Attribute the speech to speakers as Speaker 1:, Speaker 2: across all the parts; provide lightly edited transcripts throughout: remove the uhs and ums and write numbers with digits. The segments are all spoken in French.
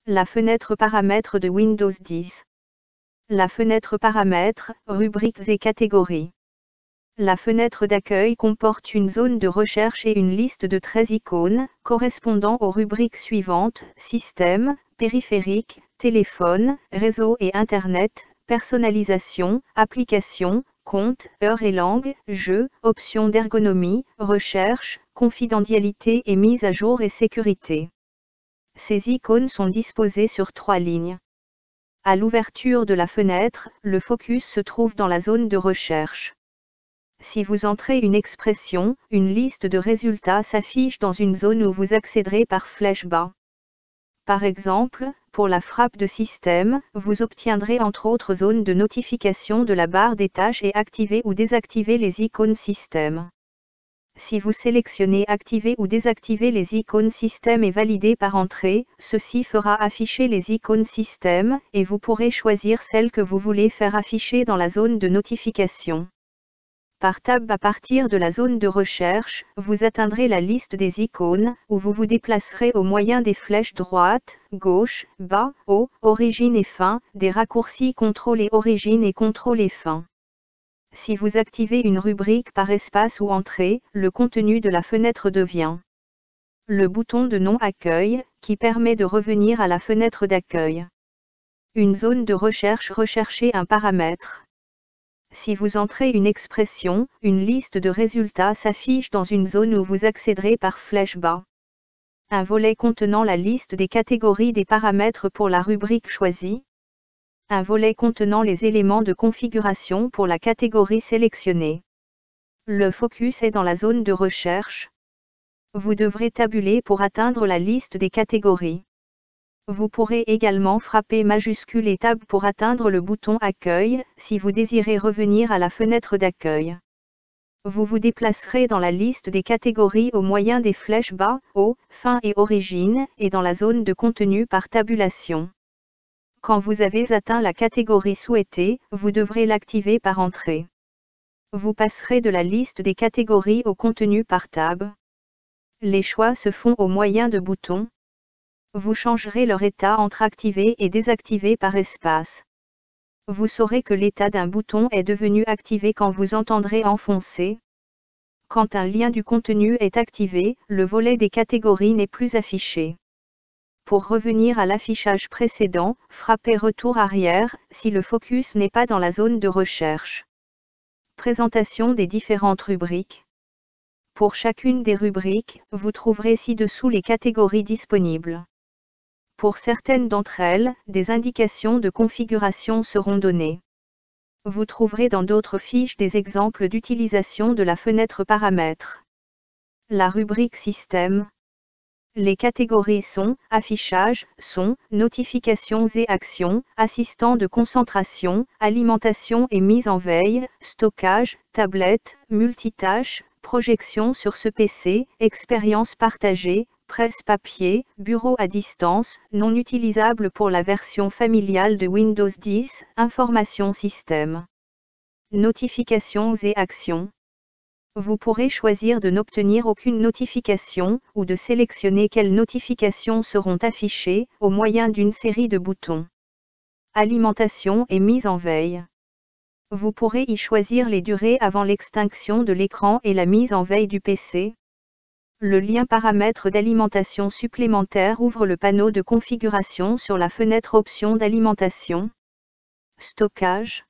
Speaker 1: La fenêtre paramètres de Windows 10. La fenêtre paramètres, rubriques et catégories. La fenêtre d'accueil comporte une zone de recherche et une liste de 13 icônes, correspondant aux rubriques suivantes: Système, périphérique, téléphone, réseau et Internet, personnalisation, application, compte, heure et langue, jeu, options d'ergonomie, recherche, confidentialité et mise à jour et sécurité. Ces icônes sont disposées sur 3 lignes. À l'ouverture de la fenêtre, le focus se trouve dans la zone de recherche. Si vous entrez une expression, une liste de résultats s'affiche dans une zone où vous accéderez par flèche bas. Par exemple, pour la frappe de système, vous obtiendrez entre autres zones de notification de la barre des tâches et activer ou désactiver les icônes système. Si vous sélectionnez activer ou désactiver les icônes système et valider par entrée, ceci fera afficher les icônes système, et vous pourrez choisir celle que vous voulez faire afficher dans la zone de notification. Par tab à partir de la zone de recherche, vous atteindrez la liste des icônes, où vous vous déplacerez au moyen des flèches droite, gauche, bas, haut, origine et fin, des raccourcis CTRL et origine et CTRL et fin. Si vous activez une rubrique par espace ou entrée, le contenu de la fenêtre devient le bouton de nom accueil, qui permet de revenir à la fenêtre d'accueil. Une zone de recherche: rechercher un paramètre. Si vous entrez une expression, une liste de résultats s'affiche dans une zone où vous accéderez par flèche bas. Un volet contenant la liste des catégories des paramètres pour la rubrique choisie. Un volet contenant les éléments de configuration pour la catégorie sélectionnée. Le focus est dans la zone de recherche. Vous devrez tabuler pour atteindre la liste des catégories. Vous pourrez également frapper majuscule et tab pour atteindre le bouton accueil, si vous désirez revenir à la fenêtre d'accueil. Vous vous déplacerez dans la liste des catégories au moyen des flèches bas, haut, fin et origine, et dans la zone de contenu par tabulation. Quand vous avez atteint la catégorie souhaitée, vous devrez l'activer par entrée. Vous passerez de la liste des catégories au contenu par tab. Les choix se font au moyen de boutons. Vous changerez leur état entre activé et désactivé par espace. Vous saurez que l'état d'un bouton est devenu activé quand vous entendrez enfoncer. Quand un lien du contenu est activé, le volet des catégories n'est plus affiché. Pour revenir à l'affichage précédent, frappez retour arrière, si le focus n'est pas dans la zone de recherche. Présentation des différentes rubriques. Pour chacune des rubriques, vous trouverez ci-dessous les catégories disponibles. Pour certaines d'entre elles, des indications de configuration seront données. Vous trouverez dans d'autres fiches des exemples d'utilisation de la fenêtre paramètres. La rubrique système. Les catégories sont affichage, son, notifications et actions, assistant de concentration, alimentation et mise en veille, stockage, tablette, multitâche, projection sur ce PC, expérience partagée, presse-papier, bureau à distance, non utilisable pour la version familiale de Windows 10, information système. Notifications et actions. Vous pourrez choisir de n'obtenir aucune notification, ou de sélectionner quelles notifications seront affichées, au moyen d'une série de boutons. Alimentation et mise en veille. Vous pourrez y choisir les durées avant l'extinction de l'écran et la mise en veille du PC. Le lien paramètres d'alimentation supplémentaire ouvre le panneau de configuration sur la fenêtre options d'alimentation. Stockage.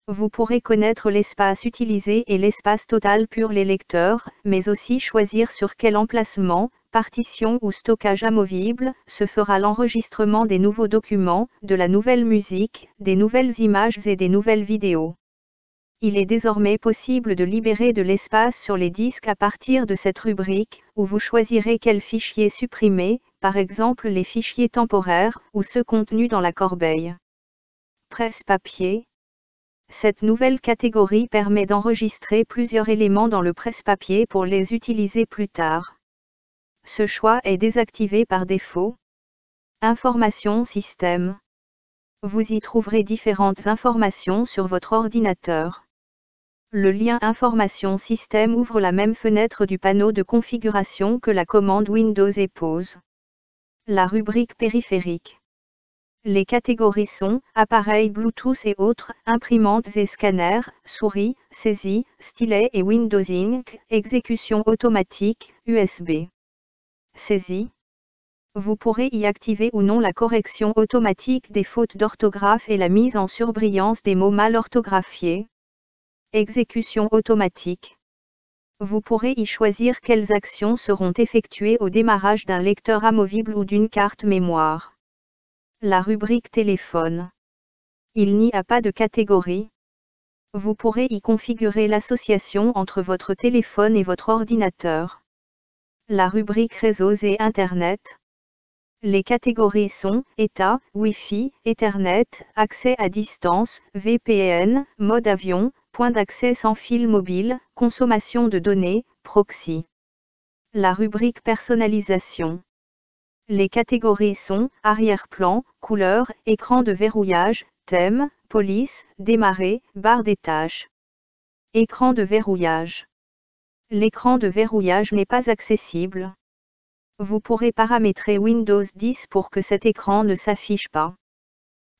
Speaker 1: Vous pourrez connaître l'espace utilisé et l'espace total pour les lecteurs, mais aussi choisir sur quel emplacement, partition ou stockage amovible, se fera l'enregistrement des nouveaux documents, de la nouvelle musique, des nouvelles images et des nouvelles vidéos. Il est désormais possible de libérer de l'espace sur les disques à partir de cette rubrique, où vous choisirez quels fichiers supprimer, par exemple les fichiers temporaires, ou ceux contenus dans la corbeille. Presse-papier. Cette nouvelle catégorie permet d'enregistrer plusieurs éléments dans le presse-papier pour les utiliser plus tard. Ce choix est désactivé par défaut. Information système. Vous y trouverez différentes informations sur votre ordinateur. Le lien Information système ouvre la même fenêtre du panneau de configuration que la commande Windows et pause. La rubrique périphérique. Les catégories sont appareils Bluetooth et autres, imprimantes et scanners, souris, saisie, stylet et Windows Ink, exécution automatique, USB. Saisie. Vous pourrez y activer ou non la correction automatique des fautes d'orthographe et la mise en surbrillance des mots mal orthographiés. Exécution automatique. Vous pourrez y choisir quelles actions seront effectuées au démarrage d'un lecteur amovible ou d'une carte mémoire. La rubrique téléphone. Il n'y a pas de catégorie. Vous pourrez y configurer l'association entre votre téléphone et votre ordinateur. La rubrique réseaux et Internet. Les catégories sont État, Wi-Fi, Ethernet, accès à distance, VPN, mode avion, point d'accès sans fil mobile, consommation de données, proxy. La rubrique personnalisation. Les catégories sont arrière-plan, couleur, écran de verrouillage, thème, police, démarrer, barre des tâches. Écran de verrouillage. L'écran de verrouillage n'est pas accessible. Vous pourrez paramétrer Windows 10 pour que cet écran ne s'affiche pas.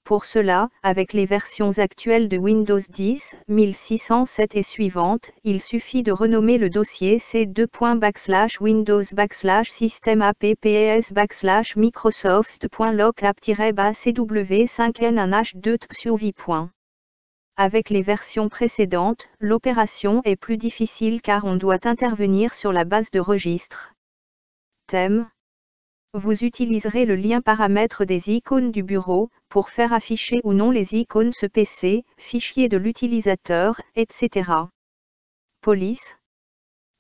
Speaker 1: Pour cela, avec les versions actuelles de Windows 10, 1607 et suivantes, il suffit de renommer le dossier c2./windows/systemapp/microsoft.lockup-cw5n1h2txuv. Avec les versions précédentes, l'opération est plus difficile car on doit intervenir sur la base de registre. Thème. Vous utiliserez le lien paramètres des icônes du bureau, pour faire afficher ou non les icônes ce PC, fichier de l'utilisateur, etc. Police.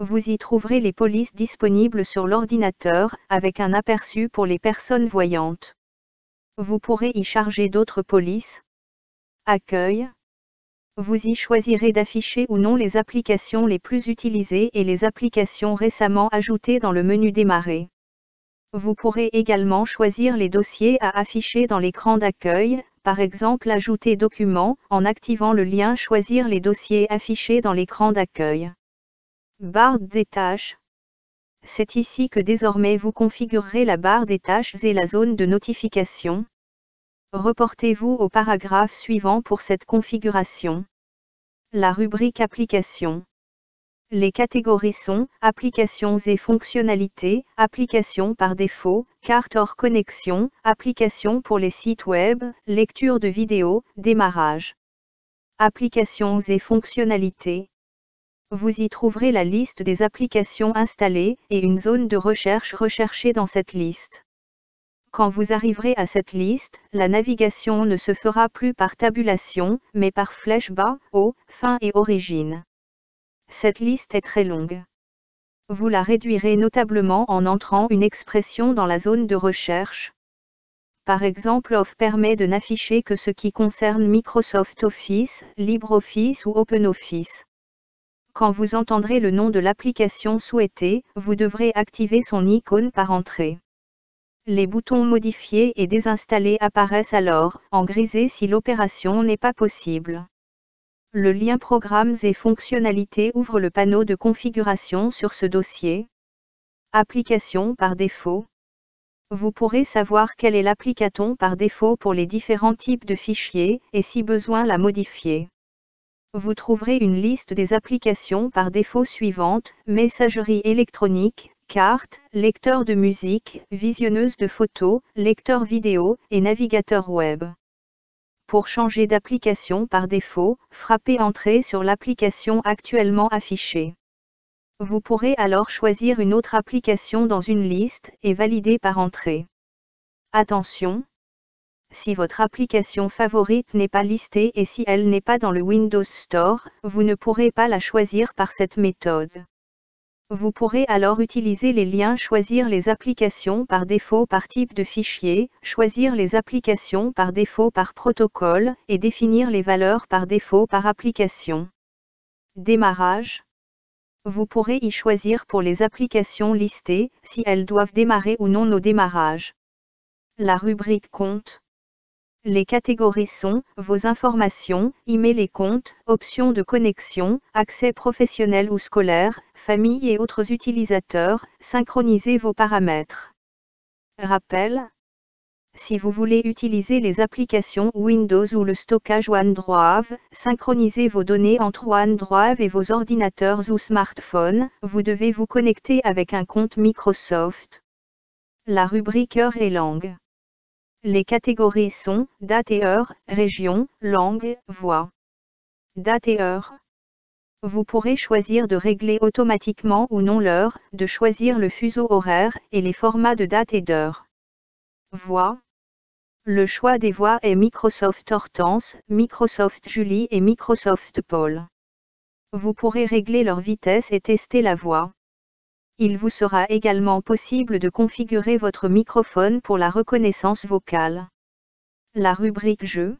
Speaker 1: Vous y trouverez les polices disponibles sur l'ordinateur, avec un aperçu pour les personnes voyantes. Vous pourrez y charger d'autres polices. Accueil. Vous y choisirez d'afficher ou non les applications les plus utilisées et les applications récemment ajoutées dans le menu Démarrer. Vous pourrez également choisir les dossiers à afficher dans l'écran d'accueil, par exemple ajouter documents, en activant le lien Choisir les dossiers affichés dans l'écran d'accueil. Barre des tâches. C'est ici que désormais vous configurerez la barre des tâches et la zone de notification. Reportez-vous au paragraphe suivant pour cette configuration. La rubrique Applications. Les catégories sont Applications et fonctionnalités, Applications par défaut, carte hors connexion, Applications pour les sites web, lecture de vidéos, démarrage. Applications et fonctionnalités. Vous y trouverez la liste des applications installées et une zone de recherche recherchée dans cette liste. Quand vous arriverez à cette liste, la navigation ne se fera plus par tabulation, mais par flèche bas, haut, fin et origine. Cette liste est très longue. Vous la réduirez notablement en entrant une expression dans la zone de recherche. Par exemple, OFF permet de n'afficher que ce qui concerne Microsoft Office, LibreOffice ou OpenOffice. Quand vous entendrez le nom de l'application souhaitée, vous devrez activer son icône par entrée. Les boutons modifier et désinstaller apparaissent alors, en grisé si l'opération n'est pas possible. Le lien Programmes et fonctionnalités ouvre le panneau de configuration sur ce dossier. Application par défaut. Vous pourrez savoir quel est l'applicaton par défaut pour les différents types de fichiers, et si besoin la modifier. Vous trouverez une liste des applications par défaut suivantes: messagerie électronique, carte, lecteur de musique, visionneuse de photos, lecteur vidéo, et navigateur web. Pour changer d'application par défaut, frappez Entrée sur l'application actuellement affichée. Vous pourrez alors choisir une autre application dans une liste et valider par entrée. Attention! Si votre application favorite n'est pas listée et si elle n'est pas dans le Windows Store, vous ne pourrez pas la choisir par cette méthode. Vous pourrez alors utiliser les liens Choisir les applications par défaut par type de fichier, choisir les applications par défaut par protocole, et définir les valeurs par défaut par application. Démarrage. Vous pourrez y choisir pour les applications listées, si elles doivent démarrer ou non au démarrage. La rubrique Compte. Les catégories sont vos informations, email et comptes, options de connexion, accès professionnel ou scolaire, famille et autres utilisateurs, synchronisez vos paramètres. Rappel. Si vous voulez utiliser les applications Windows ou le stockage OneDrive, synchroniser vos données entre OneDrive et vos ordinateurs ou smartphones, vous devez vous connecter avec un compte Microsoft. La rubrique Heures et langues. Les catégories sont date et heure, région, langue, voix. Date et heure. Vous pourrez choisir de régler automatiquement ou non l'heure, de choisir le fuseau horaire et les formats de date et d'heure. Voix. Le choix des voix est Microsoft Hortense, Microsoft Julie et Microsoft Paul. Vous pourrez régler leur vitesse et tester la voix. Il vous sera également possible de configurer votre microphone pour la reconnaissance vocale. La rubrique Jeux.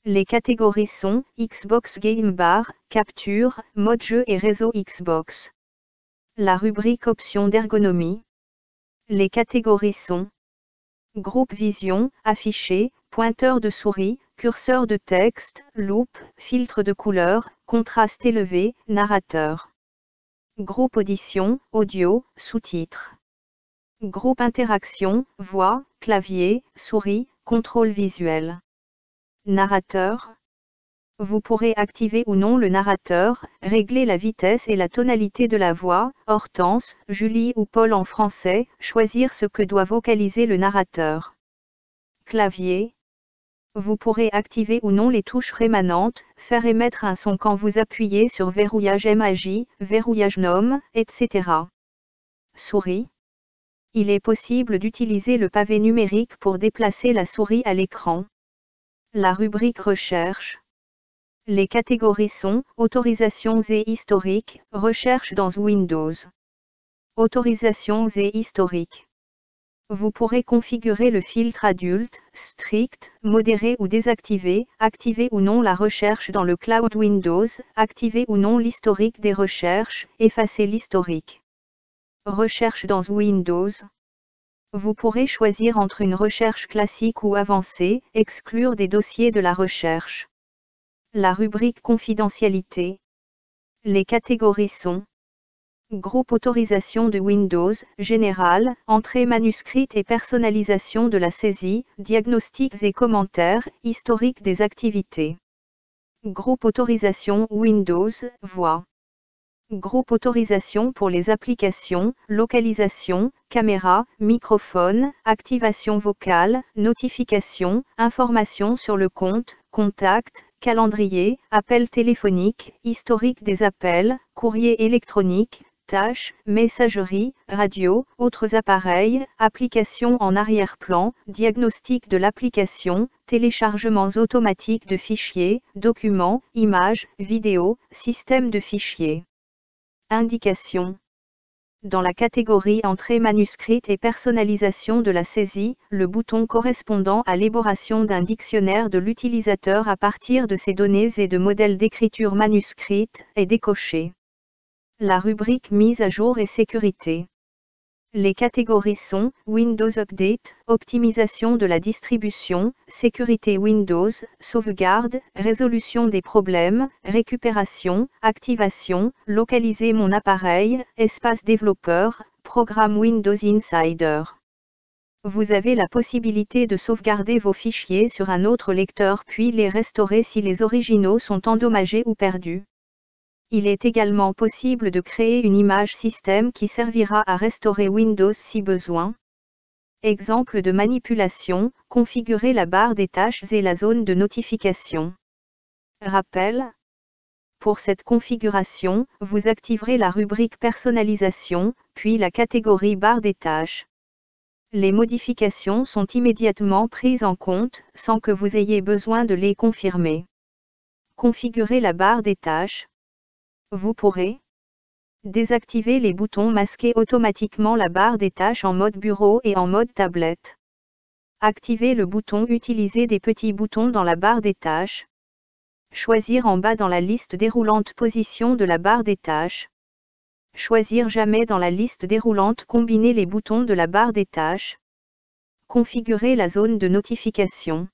Speaker 1: Les catégories sont Xbox Game Bar, Capture, Mode Jeu et Réseau Xbox. La rubrique Options d'ergonomie. Les catégories sont Groupe Vision, Affiché, Pointeur de souris, Curseur de texte, Loupe, Filtre de couleur, Contraste élevé, Narrateur. Groupe Audition, Audio, Sous-titres. Groupe Interaction, Voix, Clavier, Souris, Contrôle visuel. Narrateur. Vous pourrez activer ou non le narrateur, régler la vitesse et la tonalité de la voix, Hortense, Julie ou Paul en français, choisir ce que doit vocaliser le narrateur. Clavier. Vous pourrez activer ou non les touches rémanentes, faire émettre un son quand vous appuyez sur verrouillage MAJ, verrouillage NOM, etc. Souris. Il est possible d'utiliser le pavé numérique pour déplacer la souris à l'écran. La rubrique Recherche. Les catégories sont Autorisations et historiques, Recherche dans Windows. Autorisations et historiques. Vous pourrez configurer le filtre adulte, strict, modéré ou désactivé, activer ou non la recherche dans le cloud Windows, activer ou non l'historique des recherches, effacer l'historique. Recherche dans Windows. Vous pourrez choisir entre une recherche classique ou avancée, exclure des dossiers de la recherche. La rubrique Confidentialité. Les catégories sont Groupe Autorisation de Windows, Général, Entrée manuscrite et personnalisation de la saisie, Diagnostics et commentaires, Historique des activités. Groupe Autorisation Windows, Voix. Groupe Autorisation pour les applications, Localisation, Caméra, Microphone, Activation vocale, Notification, Information sur le compte, Contact, Calendrier, Appel téléphonique, Historique des appels, Courrier électronique, Tâches, Messagerie, Radio, Autres appareils, Applications en arrière-plan, Diagnostic de l'application, Téléchargements automatiques de fichiers, Documents, Images, Vidéos, Système de fichiers. Indications. Dans la catégorie Entrée manuscrite et personnalisation de la saisie, le bouton correspondant à l'élaboration d'un dictionnaire de l'utilisateur à partir de ses données et de modèles d'écriture manuscrite est décoché. La rubrique Mise à jour et sécurité. Les catégories sont Windows Update, optimisation de la distribution, sécurité Windows, sauvegarde, résolution des problèmes, récupération, activation, localiser mon appareil, espace développeur, programme Windows Insider. Vous avez la possibilité de sauvegarder vos fichiers sur un autre lecteur puis les restaurer si les originaux sont endommagés ou perdus. Il est également possible de créer une image système qui servira à restaurer Windows si besoin. Exemple de manipulation, configurer la barre des tâches et la zone de notification. Rappel. Pour cette configuration, vous activerez la rubrique Personnalisation, puis la catégorie barre des tâches. Les modifications sont immédiatement prises en compte, sans que vous ayez besoin de les confirmer. Configurer la barre des tâches. Vous pourrez désactiver les boutons masquer automatiquement la barre des tâches en mode bureau et en mode tablette. Activer le bouton Utiliser des petits boutons dans la barre des tâches. Choisir en bas dans la liste déroulante position de la barre des tâches. Choisir jamais dans la liste déroulante combiner les boutons de la barre des tâches. Configurer la zone de notification.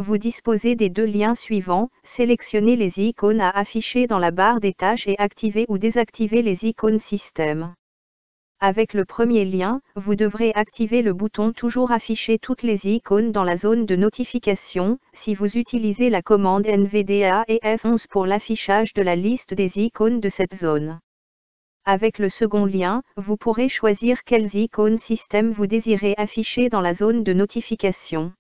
Speaker 1: Vous disposez des deux liens suivants, sélectionnez les icônes à afficher dans la barre des tâches et activez ou désactivez les icônes système. Avec le premier lien, vous devrez activer le bouton Toujours afficher toutes les icônes dans la zone de notification, si vous utilisez la commande NVDA et F11 pour l'affichage de la liste des icônes de cette zone. Avec le second lien, vous pourrez choisir quelles icônes système vous désirez afficher dans la zone de notification.